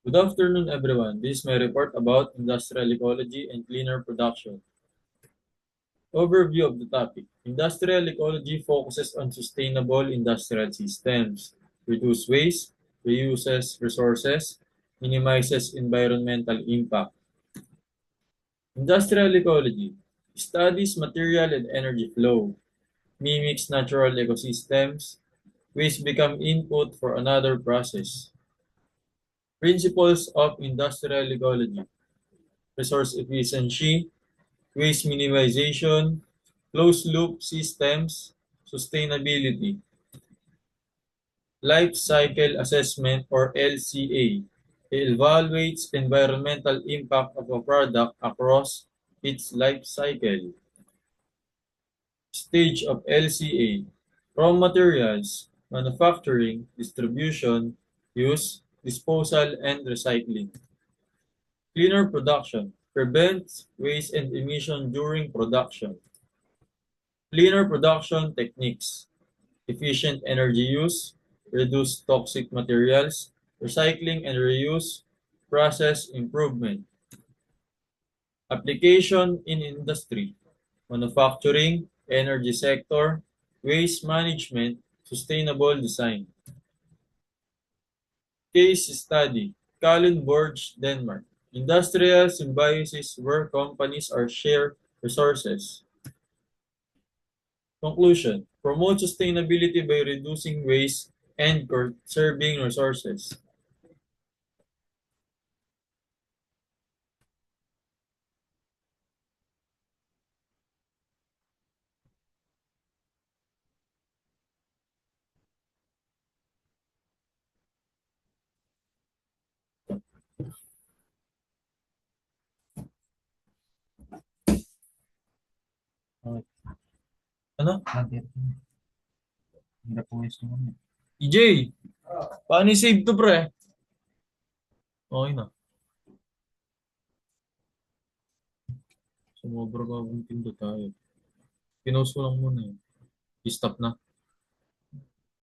Good afternoon, everyone. This is my report about industrial ecology and cleaner production. Overview of the topic. Industrial ecology focuses on sustainable industrial systems, reduce waste, reuses resources, minimizes environmental impact. Industrial ecology studies material and energy flow, mimics natural ecosystems, waste become input for another process. Principles of industrial ecology: resource efficiency, waste minimization, closed-loop systems, sustainability. Life Cycle Assessment or LCA evaluates environmental impact of a product across its life cycle. Stage of LCA: raw materials, manufacturing, distribution, use, disposal, and recycling. Cleaner production prevents waste and emission during production. Cleaner production techniques: efficient energy use, reduce toxic materials, recycling and reuse, process improvement. Application in industry, manufacturing, energy sector, waste management, sustainable design. Case study: Kalundborg, Denmark. Industrial symbiosis where companies are share resources. Conclusion: promote sustainability by reducing waste and conserving resources. Okay. Ano? Bakit? Hirap po yung naman. EJ, paano i-save to, pre? Okay na. Sumobra ka kung pinto tayo. Pinost ko lang muna eh. I-stop na.